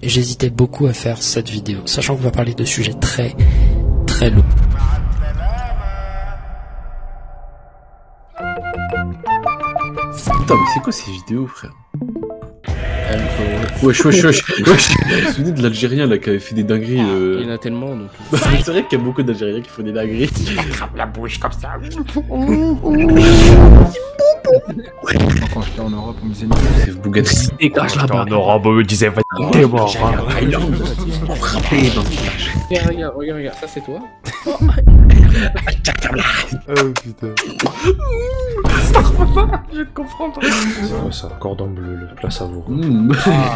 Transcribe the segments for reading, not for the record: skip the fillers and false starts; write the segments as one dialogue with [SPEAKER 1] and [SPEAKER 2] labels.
[SPEAKER 1] J'hésitais beaucoup à faire cette vidéo, sachant qu'on va parler de sujets très lourds.
[SPEAKER 2] Putain, mais c'est quoi ces vidéos, frère? Wesh. Je me souviens de l'Algérien là qui avait fait des dingueries.
[SPEAKER 3] Il y en a tellement donc.
[SPEAKER 2] C'est vrai qu'il y a beaucoup d'Algériens qui font des dingueries.
[SPEAKER 4] Attrape la bouche comme ça.
[SPEAKER 5] Quand j'étais en Europe, on me disait
[SPEAKER 2] C'est Bugatti.
[SPEAKER 3] Dégage là-bas.
[SPEAKER 4] En Europe, on me disait, va t'es mort.
[SPEAKER 2] Frappé dans
[SPEAKER 3] Regarde, ça c'est toi.
[SPEAKER 2] Oh putain.
[SPEAKER 4] Je te comprends pas.
[SPEAKER 6] C'est quoi ça? Cordon bleu, le plat savoureux.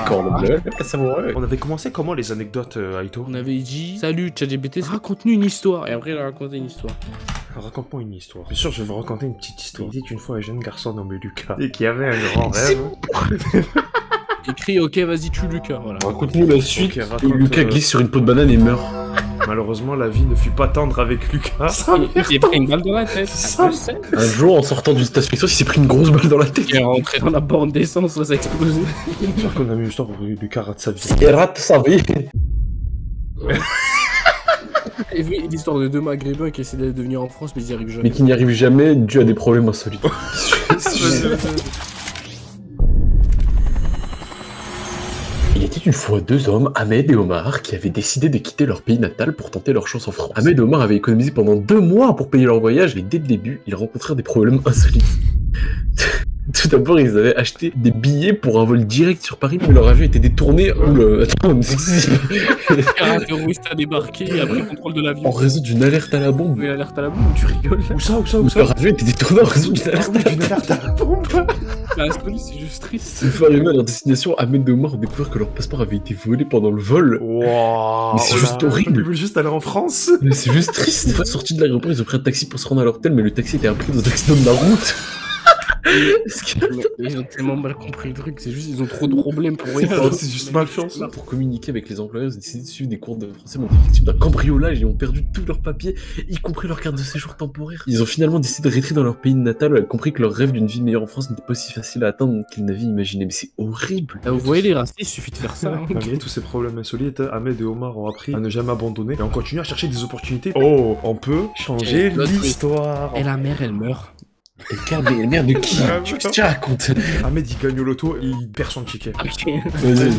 [SPEAKER 2] Cordon bleu, savoureux.
[SPEAKER 6] On avait commencé comment les anecdotes, Aito?
[SPEAKER 3] On avait dit salut ChatGPT, raconte-nous une histoire. Et après il a raconté une histoire.
[SPEAKER 6] Raconte-moi une histoire. Bien sûr, je vais vous raconter une petite histoire. Il était une fois un jeune garçon nommé Lucas et qui avait un grand rêve.
[SPEAKER 3] Écrit ok vas-y tue Lucas, voilà.
[SPEAKER 2] Raconte-nous la suite.
[SPEAKER 6] Ok, raconte,
[SPEAKER 2] Lucas glisse sur une peau de banane et meurt.
[SPEAKER 6] Malheureusement, la vie ne fut pas tendre avec Lucas.
[SPEAKER 3] Il a pris une balle dans la tête.
[SPEAKER 2] Un jour, en sortant d'une station, il s'est pris une grosse balle dans la tête.
[SPEAKER 3] Il est rentré dans la borne d'essence, ça a explosé.
[SPEAKER 6] J'espère qu'on a mis une histoire où Lucas rate sa vie.
[SPEAKER 2] Il rate sa vie.
[SPEAKER 3] Et vu l'histoire de deux maghrébins qui essaient de venir en France mais ils n'y arrivent jamais.
[SPEAKER 2] Mais qui n'y arrive jamais dû à des problèmes insolites. Il était une fois deux hommes, Ahmed et Omar, qui avaient décidé de quitter leur pays natal pour tenter leur chance en France. Ahmed et Omar avaient économisé pendant 2 mois pour payer leur voyage, et dès le début, ils rencontrèrent des problèmes insolites. Tout d'abord, ils avaient acheté des billets pour un vol direct sur Paris, mais leur avion était détourné. Attends, mais c'est
[SPEAKER 3] Un terroriste a débarqué et après contrôle de l'avion.
[SPEAKER 2] en raison d'une alerte à la bombe.
[SPEAKER 3] Mais alerte à la bombe, tu rigoles là.
[SPEAKER 6] Où ça?
[SPEAKER 2] Leur avion était détourné en raison d'une alerte.
[SPEAKER 6] Une alerte à la bombe.
[SPEAKER 3] La story c'est juste triste.
[SPEAKER 2] Une fois arrivés à leur destination, Ahmed et Omar ont découvert que leur passeport avait été volé pendant le vol.
[SPEAKER 6] Wow.
[SPEAKER 2] Mais c'est juste horrible.
[SPEAKER 6] Ils veulent juste aller en France.
[SPEAKER 2] Mais c'est juste triste. Une fois sortis de l'aéroport, ils ont pris un taxi pour se rendre à leur hôtel, mais le taxi était impris dans un accident de la route.
[SPEAKER 3] Ils ont tellement mal compris le truc, c'est juste ils ont trop de problèmes pour rien.
[SPEAKER 6] C'est juste malchance.
[SPEAKER 2] Pour communiquer avec les employeurs, ils ont décidé de suivre des cours de français, mais ont été victimes d'un cambriolage et ont perdu tous leurs papiers, y compris leur carte de séjour temporaire. Ils ont finalement décidé de rentrer dans leur pays natal, compris que leur rêve d'une vie meilleure en France n'était pas aussi facile à atteindre qu'ils n'avaient imaginé. Mais c'est horrible.
[SPEAKER 3] Là, vous voyez les racistes, il suffit de faire ça. Hein.
[SPEAKER 6] Malgré tous ces problèmes insolites, Ahmed et Omar ont appris à ne jamais abandonner et on continue à chercher des opportunités. Oh, on peut changer l'histoire.
[SPEAKER 3] Et la mère, elle meurt.
[SPEAKER 2] Et le merde de qui? Qu'est-ce que tu racontes?
[SPEAKER 6] Ahmed il gagne au loto et il perd son ticket.
[SPEAKER 3] Ok.
[SPEAKER 2] Vas-y.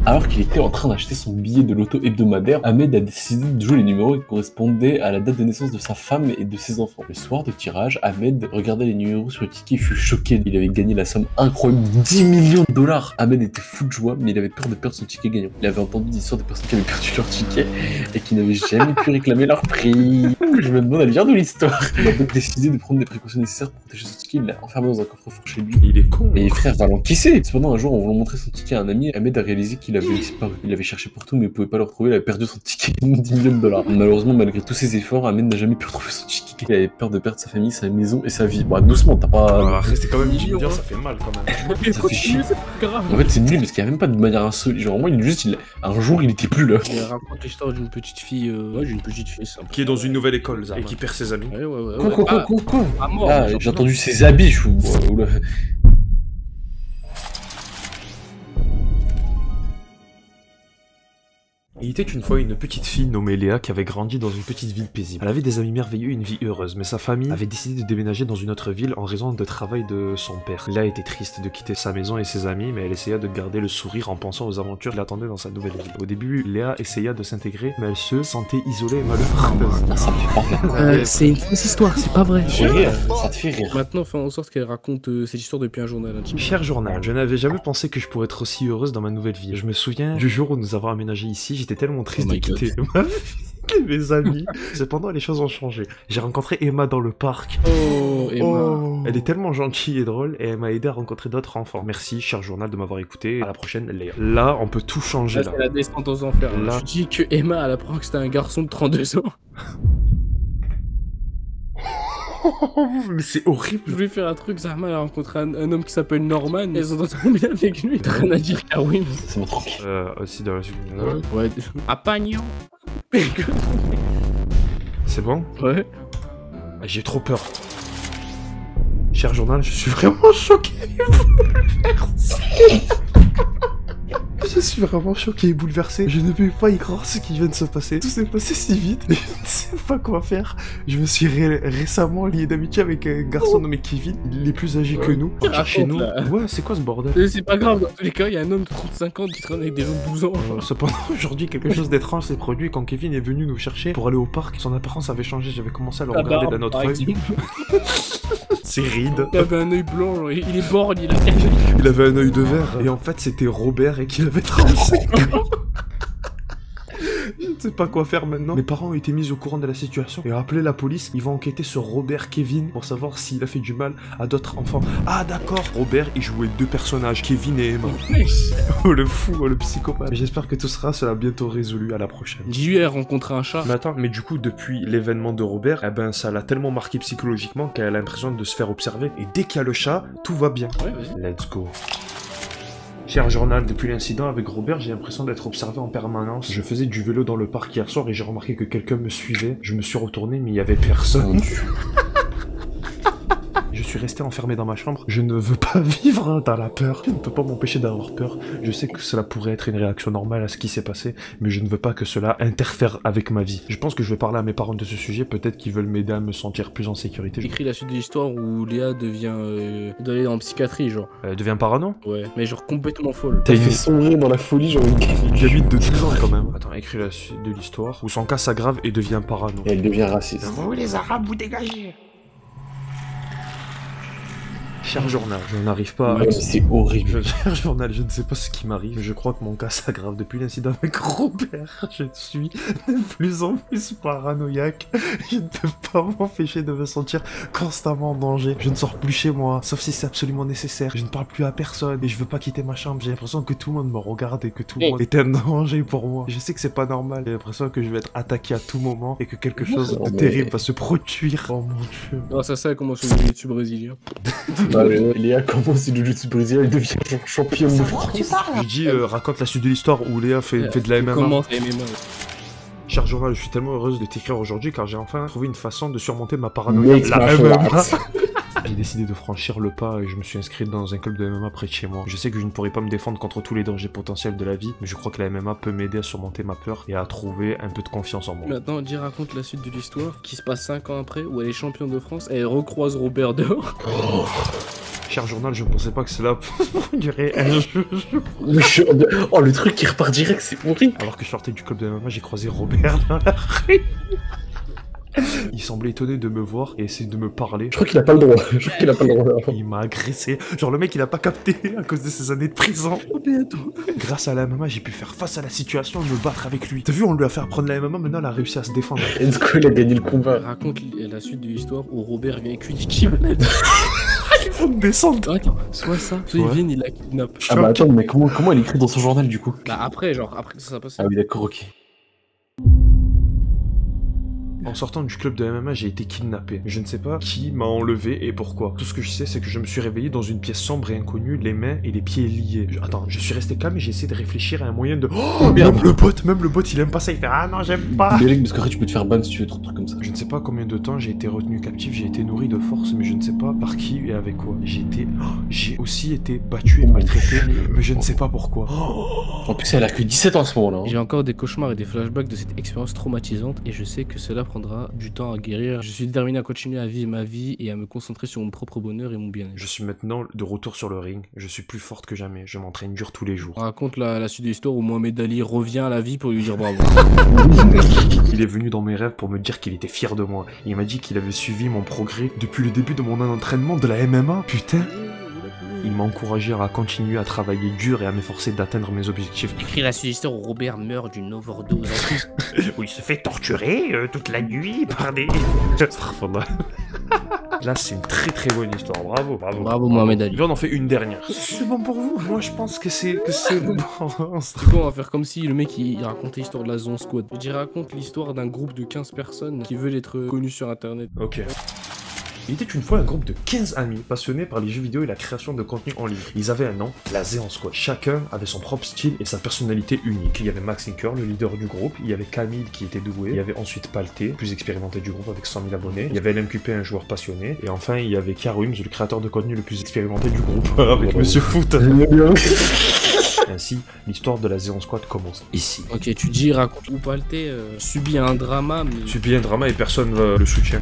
[SPEAKER 2] Alors qu'il était en train d'acheter son billet de loto hebdomadaire, Ahmed a décidé de jouer les numéros qui correspondaient à la date de naissance de sa femme et de ses enfants. Le soir de tirage, Ahmed regardait les numéros sur le ticket et fut choqué. Il avait gagné la somme incroyable de 10 millions de dollars. Ahmed était fou de joie, mais il avait peur de perdre son ticket gagnant. Il avait entendu des histoires de personnes qui avaient perdu leur ticket et qui n'avaient jamais pu réclamer leur prix. Je me demande, elle vient d'où l'histoire? Il a donc décidé de prendre des précautions nécessaires pour protéger son ticket. Il l'a enfermé dans un coffre-fort chez lui.
[SPEAKER 6] Il est con.
[SPEAKER 2] Et les frères va l'encaisser. Cependant, un jour, en voulant montrer son ticket à un ami, Ahmed a réalisé qu'il avait disparu. Il avait cherché pour tout, mais il pouvait pas le retrouver. Il avait perdu son ticket de 10 millions de dollars. Malheureusement, malgré tous ses efforts, Ahmed n'a jamais pu retrouver son ticket. Il avait peur de perdre sa famille, sa maison et sa vie. Bon, doucement, t'as pas.
[SPEAKER 6] Restez quand même dire, ça fait mal quand même.
[SPEAKER 2] Ça fait chier.
[SPEAKER 3] C'est grave.
[SPEAKER 2] En fait, c'est nul parce qu'il y a même pas de manière insolite. Genre, moi, un jour, il était plus là.
[SPEAKER 3] Il raconte l'histoire d'une petite fille. Ouais, d'une petite fille simple.
[SPEAKER 6] Qui est dans une nouvelle école, Zara, et qui perd ses amis.
[SPEAKER 3] Ouais.
[SPEAKER 2] Quoi
[SPEAKER 3] À mort.
[SPEAKER 2] Ah, j'ai entendu ses habits, je suis. Oula.
[SPEAKER 6] Il était une fois une petite fille nommée Léa qui avait grandi dans une petite ville paisible. Elle avait des amis merveilleux et une vie heureuse, mais sa famille avait décidé de déménager dans une autre ville en raison de travail de son père. Léa était triste de quitter sa maison et ses amis, mais elle essaya de garder le sourire en pensant aux aventures qui l'attendaient dans sa nouvelle ville. Au début, Léa essaya de s'intégrer, mais elle se sentait isolée et malheureuse.
[SPEAKER 2] Ça me fait pas.
[SPEAKER 3] C'est une fausse histoire, c'est pas vrai.
[SPEAKER 2] Ça te fait rire.
[SPEAKER 3] Maintenant, fais en sorte qu'elle raconte cette histoire depuis un journal intime.
[SPEAKER 6] Cher journal, je n'avais jamais pensé que je pourrais être aussi heureuse dans ma nouvelle vie. Je me souviens du jour où nous avons aménagé ici, j'étais tellement triste de quitter ma vie et mes amis. Cependant, les choses ont changé. J'ai rencontré Emma dans le parc.
[SPEAKER 3] Oh, Emma.
[SPEAKER 6] Elle est tellement gentille et drôle et elle m'a aidé à rencontrer d'autres enfants. Merci, cher journal, de m'avoir écouté. À la prochaine, Léa. Là, on peut tout changer.
[SPEAKER 3] Là, c'est la descente aux enfers.
[SPEAKER 6] Là.
[SPEAKER 3] Tu dis que Emma, elle apprend que c'était un garçon de 32 ans.
[SPEAKER 6] Mais c'est horrible.
[SPEAKER 3] Je voulais faire un truc, Zahma a rencontré un homme qui s'appelle Norman, et elles ont tombé avec lui. T'as rien à dire, Carwin.
[SPEAKER 2] Ça m'a tranquille.
[SPEAKER 6] Aussi dans la suite.
[SPEAKER 3] Ouais. À Pagnon.
[SPEAKER 6] C'est bon?
[SPEAKER 3] Ouais.
[SPEAKER 6] J'ai trop peur. Cher journal, je suis vraiment choqué. Je suis vraiment choqué et bouleversé. Je ne peux pas y croire ce qui vient de se passer. Tout s'est passé si vite. Je ne sais pas quoi faire. Je me suis récemment lié d'amitié avec un garçon nommé Kevin. Il est plus âgé que nous.
[SPEAKER 3] Raconte,
[SPEAKER 6] Chez nous.
[SPEAKER 3] là.
[SPEAKER 6] Ouais, c'est quoi ce bordel?
[SPEAKER 3] C'est pas grave, dans tous les cas, il y a un homme de 35 ans qui traîne avec des gens de 12 ans.
[SPEAKER 6] Cependant, aujourd'hui, quelque chose d'étrange s'est produit quand Kevin est venu nous chercher pour aller au parc. Son apparence avait changé. J'avais commencé à le regarder d'un autre œil. Ses rides.
[SPEAKER 3] Il avait un œil blanc, genre, il est borgne, il a...
[SPEAKER 6] Il avait un œil de verre. Et en fait, c'était Robert et qu'il avait 35 ans. Je ne sais pas quoi faire maintenant. Mes parents ont été mis au courant de la situation et ont appelé la police. Ils vont enquêter sur Robert Kevin pour savoir s'il a fait du mal à d'autres enfants. Ah d'accord, Robert il jouait 2 personnages, Kevin et Emma. Oh le fou, oh le psychopathe. J'espère que tout sera bientôt résolu. À la prochaine.
[SPEAKER 3] Dis-lui, elle rencontre un chat.
[SPEAKER 6] Mais attends, mais du coup depuis l'événement de Robert, eh ben ça l'a tellement marqué psychologiquement qu'elle a l'impression de se faire observer. Et dès qu'il y a le chat, tout va bien.
[SPEAKER 3] Ouais, vas-y.
[SPEAKER 6] Let's go. Cher journal, depuis l'incident avec Robert, j'ai l'impression d'être observé en permanence. Je faisais du vélo dans le parc hier soir et j'ai remarqué que quelqu'un me suivait. Je me suis retourné mais il y avait personne. Je suis resté enfermé dans ma chambre. Je ne veux pas vivre dans la peur. Je ne peux pas m'empêcher d'avoir peur. Je sais que cela pourrait être une réaction normale à ce qui s'est passé, mais je ne veux pas que cela interfère avec ma vie. Je pense que je vais parler à mes parents de ce sujet. Peut-être qu'ils veulent m'aider à me sentir plus en sécurité.
[SPEAKER 3] J'écris la suite de l'histoire où Léa devient... doit aller en psychiatrie, genre.
[SPEAKER 6] Elle devient parano?
[SPEAKER 3] Ouais, mais genre complètement folle.
[SPEAKER 2] T'as fait sombrer dans la folie, genre une
[SPEAKER 6] J'habite de 12 ans quand même. Attends, écris la suite de l'histoire où son cas s'aggrave et devient parano.
[SPEAKER 2] Et elle devient raciste.
[SPEAKER 4] Vous les Arabes, vous dégagez.
[SPEAKER 6] Cher journal, je n'arrive pas à...
[SPEAKER 2] Ouais, c'est horrible.
[SPEAKER 6] Cher journal, je ne sais pas ce qui m'arrive, mais je crois que mon cas s'aggrave depuis l'incident avec Robert. Je suis de plus en plus paranoïaque. Je ne peux pas m'empêcher de me sentir constamment en danger. Je ne sors plus chez moi, sauf si c'est absolument nécessaire. Je ne parle plus à personne et je veux pas quitter ma chambre. J'ai l'impression que tout le monde me regarde et que tout le monde est un danger pour moi. Je sais que c'est pas normal. J'ai l'impression que je vais être attaqué à tout moment et que quelque chose de terrible va se produire. Oh mon dieu.
[SPEAKER 3] Grâce à ça, elle commence le jiu-jitsu brésilien.
[SPEAKER 2] Léa commence le jiu-jitsu brésilien et devient championne de France.
[SPEAKER 6] Je dis, raconte la suite de l'histoire où Léa fait de la MMA.
[SPEAKER 3] Comment la MMA?
[SPEAKER 6] Cher journal, je suis tellement heureuse de t'écrire aujourd'hui car j'ai enfin trouvé une façon de surmonter ma paranoïa.
[SPEAKER 2] Mix
[SPEAKER 6] La
[SPEAKER 2] martial
[SPEAKER 6] MMA.
[SPEAKER 2] arts.
[SPEAKER 6] J'ai décidé de franchir le pas et je me suis inscrit dans un club de MMA près de chez moi. Je sais que je ne pourrai pas me défendre contre tous les dangers potentiels de la vie, mais je crois que la MMA peut m'aider à surmonter ma peur et à trouver un peu de confiance en moi.
[SPEAKER 3] Maintenant, dis raconte la suite de l'histoire qui se passe 5 ans après où elle est championne de France et elle recroise Robert dehors.
[SPEAKER 6] Cher journal, je ne pensais pas que cela durait un jeu.
[SPEAKER 2] Oh, le truc qui repart direct, c'est horrible.
[SPEAKER 6] Alors que je sortais du club de MMA, j'ai croisé Robert dans la rue. Il semblait étonné de me voir et essayer de me parler.
[SPEAKER 2] Je crois qu'il a pas le droit. Je crois qu'il a pas le droit.
[SPEAKER 6] Il m'a agressé. Genre le mec il a pas capté à cause de ses années de prison. Grâce à la MMA, j'ai pu faire face à la situation et me battre avec lui. T'as vu, on lui a fait apprendre la MMA, maintenant elle a réussi à se défendre.
[SPEAKER 2] Enzo, il a gagné le combat.
[SPEAKER 3] Raconte la suite de l'histoire où Robert vient avec une équivalente.
[SPEAKER 6] Il faut me descendre.
[SPEAKER 3] Attends, soit ça, soit
[SPEAKER 6] Ouais.
[SPEAKER 3] il vient, il la kidnappe.
[SPEAKER 2] Ah bah attends, mais comment elle écrit dans son journal du coup?
[SPEAKER 3] Bah après, genre, après que ça s'est passé.
[SPEAKER 2] Ah oui, d'accord, ok.
[SPEAKER 6] En sortant du club de MMA, j'ai été kidnappé. Je ne sais pas qui m'a enlevé et pourquoi. Tout ce que je sais, c'est que je me suis réveillé dans une pièce sombre et inconnue, les mains et les pieds liés. Attends, je suis resté calme et j'ai essayé de réfléchir à un moyen de... Oh merde, même le bot, il aime pas ça, il fait ah non, j'aime pas.
[SPEAKER 2] Mais parce qu'après tu peux te faire ban si tu veux trop de trucs comme ça.
[SPEAKER 6] Je ne sais pas combien de temps j'ai été retenu captif, j'ai été nourri de force, mais je ne sais pas par qui et avec quoi. J'ai aussi été battu et maltraité, mais je ne sais pas pourquoi.
[SPEAKER 2] En plus, elle a que 17 ans en ce moment là.
[SPEAKER 3] J'ai encore des cauchemars et des flashbacks de cette expérience traumatisante et je sais que cela prendra du temps à guérir. Je suis déterminé à continuer à vivre ma vie et à me concentrer sur mon propre bonheur et mon bien-être.
[SPEAKER 6] Je suis maintenant de retour sur le ring, je suis plus forte que jamais, je m'entraîne dur tous les jours.
[SPEAKER 3] On raconte la suite de l'histoire où Mohamed Ali revient à la vie pour lui dire bravo.
[SPEAKER 6] Il est venu dans mes rêves pour me dire qu'il était fier de moi. Il m'a dit qu'il avait suivi mon progrès depuis le début de mon entraînement de la MMA. Putain. Il m'a encouragé à continuer à travailler dur et à m'efforcer d'atteindre mes objectifs.
[SPEAKER 3] Écris la suite de l'histoire où Robert meurt d'une overdose.
[SPEAKER 4] Où il se fait torturer toute la nuit par des...
[SPEAKER 6] Là, c'est une très très bonne histoire. Bravo, bravo.
[SPEAKER 3] Bravo Mohamed Ali.
[SPEAKER 6] Là, on en fait une dernière. C'est bon pour vous? Moi, je pense que c'est bon.
[SPEAKER 3] Du coup, on va faire comme si le mec il racontait l'histoire de la Zone Squad. Il raconte l'histoire d'un groupe de 15 personnes qui veulent être connus sur internet.
[SPEAKER 6] Ok. Il était une fois un groupe de 15 amis passionnés par les jeux vidéo et la création de contenu en ligne. Ils avaient un nom, la Zéon Squad. Chacun avait son propre style et sa personnalité unique. Il y avait Max Inker, le leader du groupe. Il y avait Camille qui était doué. Il y avait ensuite Palté, plus expérimenté du groupe avec 100 000 abonnés. Il y avait LMQP, un joueur passionné. Et enfin, il y avait Karuims, le créateur de contenu le plus expérimenté du groupe avec Monsieur Foot. Ainsi, l'histoire de la Zeon Squad commence ici.
[SPEAKER 3] Ok, tu dis, raconte où Palté subit un drama, mais...
[SPEAKER 6] Subit un drama et personne le soutient.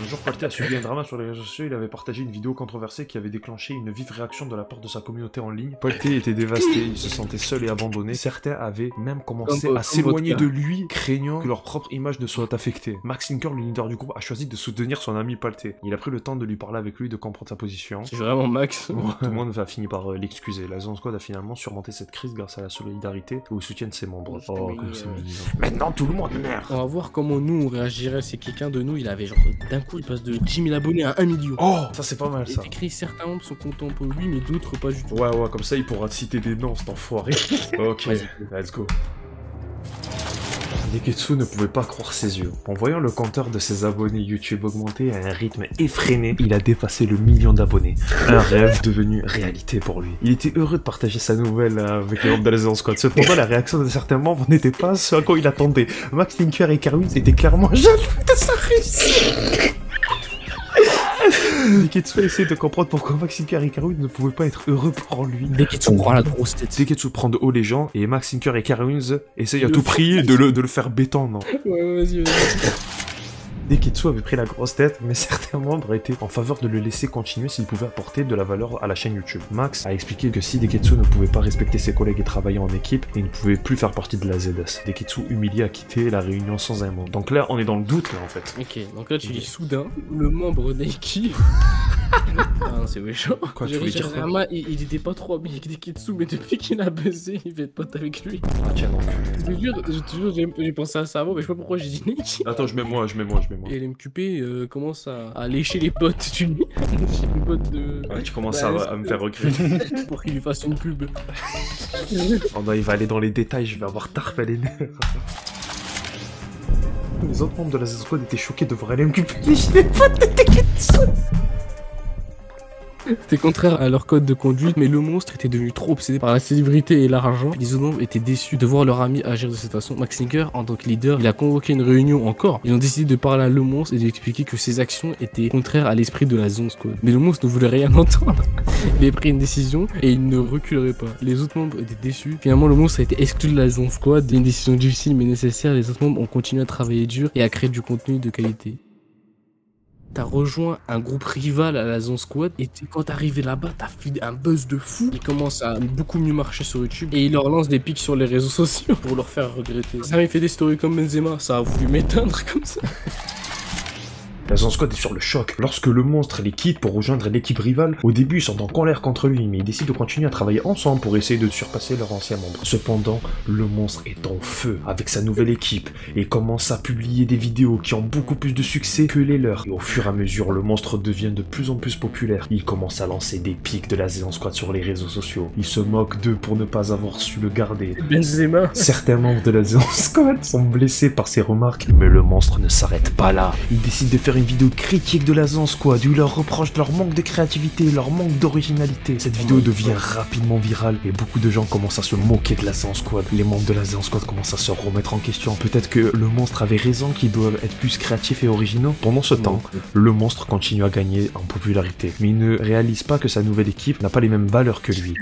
[SPEAKER 6] Un jour, Palté a subi un drama sur les réseaux sociaux. Il avait partagé une vidéo controversée qui avait déclenché une vive réaction de la part de sa communauté en ligne. Palté était dévasté, il se sentait seul et abandonné. Certains avaient même commencé à s'éloigner de lui, craignant que leur propre image ne soit affectée. Max Sinker, le leader du groupe, a choisi de soutenir son ami Palté. Il a pris le temps de lui parler avec lui, de comprendre sa position.
[SPEAKER 3] C'est vraiment Max.
[SPEAKER 6] Tout le monde va finir par l'excuser. La Zeon Squad a finalement surmonté cette crise grâce à la solidarité et au soutien de ses membres. Oh, comme c'est mignon.
[SPEAKER 4] Maintenant tout le monde meurt.
[SPEAKER 3] On va voir comment nous on réagirait si quelqu'un de nous il avait genre d'un coup il passe de 10 000 abonnés à 1 million.
[SPEAKER 6] Oh, ça c'est pas mal
[SPEAKER 3] Et
[SPEAKER 6] ça.
[SPEAKER 3] écrit certains membres sont contents pour lui mais d'autres pas du tout.
[SPEAKER 6] Ouais, comme ça il pourra te citer des noms, cet enfoiré. Ok, let's go. Neketsu ne pouvait pas croire ses yeux. En voyant le compteur de ses abonnés YouTube augmenter à un rythme effréné, il a dépassé le 1 million d'abonnés. Un rêve devenu réalité pour lui. Il était heureux de partager sa nouvelle avec les membres de la Zeon Squad. Cependant, la réaction de certains membres n'était pas ce à quoi il attendait. Max Tinker et Karwin étaient clairement jaloux de sa réussite. Neketsu a essayé de comprendre pourquoi Max Tinker et Karwin ne pouvaient pas être heureux pour lui.
[SPEAKER 3] Neketsu prend la grosse tête.
[SPEAKER 6] Neketsu prend de haut les gens et Max Tinker et Karwin essayent à tout prix de le faire béton, non.
[SPEAKER 3] Ouais, vas-y.
[SPEAKER 6] Neketsu avait pris la grosse tête, mais certains membres étaient en faveur de le laisser continuer s'il pouvait apporter de la valeur à la chaîne YouTube. Max a expliqué que si Neketsu ne pouvait pas respecter ses collègues et travailler en équipe, il ne pouvait plus faire partie de la ZS. Neketsu, humilié, a quitté la réunion sans un mot. Donc là, on est dans le doute, là, en fait.
[SPEAKER 3] Ok, donc là tu dis soudain, le membre d'Aiki... Ah non, c'est méchant.
[SPEAKER 6] Quoi, tu voulais dire quoi?
[SPEAKER 3] Rama, il était pas trop ami avec Neketsu, mais depuis qu'il a buzzé, il veut être pote avec lui.
[SPEAKER 6] Ah tiens donc.
[SPEAKER 3] Je te jure, j'ai pensé à ça avant, mais je sais pas pourquoi j'ai dit Neki.
[SPEAKER 6] Attends, je mets moi.
[SPEAKER 3] Et l'MQP commence à lécher les potes, tu dis. Lécher les potes de...
[SPEAKER 6] Ouais, tu commences à me faire regretter.
[SPEAKER 3] Pour qu'il lui fasse une pub.
[SPEAKER 6] Oh non, il va aller dans les détails, je vais avoir tarp à les nerfs. Les autres membres de la Zeon Squad étaient choqués de voir LMQP lécher les potes de Neketsu.
[SPEAKER 3] C'était contraire à leur code de conduite, mais le monstre était devenu trop obsédé par la célébrité et l'argent. Les autres membres étaient déçus de voir leur ami agir de cette façon. Max Tinker, en tant que leader, il a convoqué une réunion encore. Ils ont décidé de parler à le monstre et de lui expliquer que ses actions étaient contraires à l'esprit de la Zeon Squad. Mais le monstre ne voulait rien entendre. Il a pris une décision et il ne reculerait pas. Les autres membres étaient déçus. Finalement, le monstre a été exclu de la Zeon Squad. Une décision difficile mais nécessaire. Les autres membres ont continué à travailler dur et à créer du contenu de qualité. T'as rejoint un groupe rival à la Zeon Squad et quand t'es arrivé là-bas, t'as fait un buzz de fou. Il commence à beaucoup mieux marcher sur YouTube et il leur lance des pics sur les réseaux sociaux pour leur faire regretter. Ça m'a fait des stories comme Benzema, ça a voulu m'éteindre comme ça.
[SPEAKER 6] La Zeon Squad est sur le choc. Lorsque le monstre les quitte pour rejoindre l'équipe rivale, au début ils sont en colère contre lui, mais ils décident de continuer à travailler ensemble pour essayer de surpasser leur ancien membre. Cependant, le monstre est en feu avec sa nouvelle équipe et commence à publier des vidéos qui ont beaucoup plus de succès que les leurs. Et au fur et à mesure, le monstre devient de plus en plus populaire. Il commence à lancer des pics de la Zeon Squad sur les réseaux sociaux. Il se moque d'eux pour ne pas avoir su le garder.
[SPEAKER 3] Benzema.
[SPEAKER 6] Certains membres de la Zeon Squad sont blessés par ces remarques, mais le monstre ne s'arrête pas là. Il décide de faire une vidéo critique de la Zeon Squad où il leur reproche leur manque de créativité, leur manque d'originalité. Cette vidéo devient rapidement virale et beaucoup de gens commencent à se moquer de la Zeon Squad. Les membres de la Zeon Squad commencent à se remettre en question. Peut-être que le monstre avait raison qu'ils doivent être plus créatifs et originaux. Pendant ce temps, le monstre continue à gagner en popularité, mais il ne réalise pas que sa nouvelle équipe n'a pas les mêmes valeurs que lui.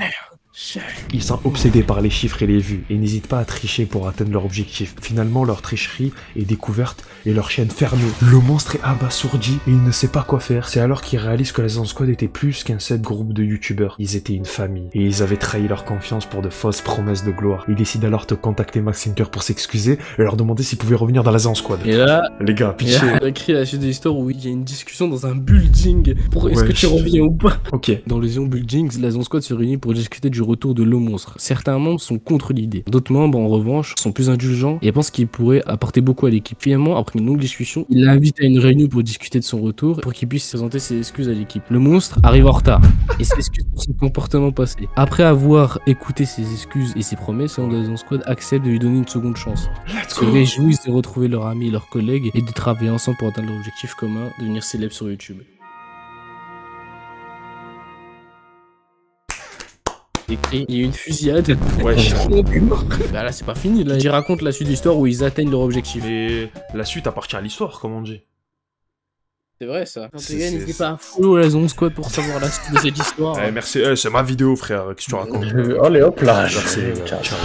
[SPEAKER 6] Ils sont obsédés par les chiffres et les vues et n'hésitent pas à tricher pour atteindre leur objectif. Finalement, leur tricherie est découverte et leur chaîne fermée. Le monstre est abasourdi et il ne sait pas quoi faire. C'est alors qu'il réalise que la Zeon Squad était plus qu'un seul groupe de youtubeurs. Ils étaient une famille et ils avaient trahi leur confiance pour de fausses promesses de gloire. Il décide alors de contacter Max Tinker pour s'excuser et leur demander s'ils pouvaient revenir dans la Zeon Squad.
[SPEAKER 3] Et là,
[SPEAKER 6] les gars, pitié.
[SPEAKER 3] Il a écrit la suite de l'histoire où il y a une discussion dans un building pour est-ce que tu reviens ou pas.
[SPEAKER 6] Ok.
[SPEAKER 3] Dans le Zeon Buildings, la Zeon Squad se réunit pour discuter du retour de le monstre. Certains membres sont contre l'idée. D'autres membres, en revanche, sont plus indulgents et pensent qu'il pourrait apporter beaucoup à l'équipe. Finalement, après une longue discussion, il l'invite à une réunion pour discuter de son retour pour qu'il puisse présenter ses excuses à l'équipe. Le monstre arrive en retard et s'excuse pour son comportement passé. Après avoir écouté ses excuses et ses promesses, la Zeon Squad accepte de lui donner une seconde chance. Ils se réjouissent de retrouver leurs amis et leurs collègues et de travailler ensemble pour atteindre leur objectif commun, devenir célèbres sur YouTube. Il y a une fusillade.
[SPEAKER 6] Ouais,
[SPEAKER 3] Bah là c'est pas fini, là j'y raconte la suite de l'histoire où ils atteignent leur objectif.
[SPEAKER 6] et la suite appartient à l'histoire, comme on dit.
[SPEAKER 3] C'est vrai ça. En tout
[SPEAKER 6] C'est-
[SPEAKER 3] cas,
[SPEAKER 6] c'est-
[SPEAKER 3] n'hésitez pas à follow la Zone Squad pour savoir la suite de cette histoire.
[SPEAKER 6] Eh, merci, c'est ma vidéo, frère. Qu'est-ce que tu racontes?
[SPEAKER 2] Allez hop là.
[SPEAKER 6] Merci, les gars.
[SPEAKER 2] Ciao.
[SPEAKER 6] Ciao.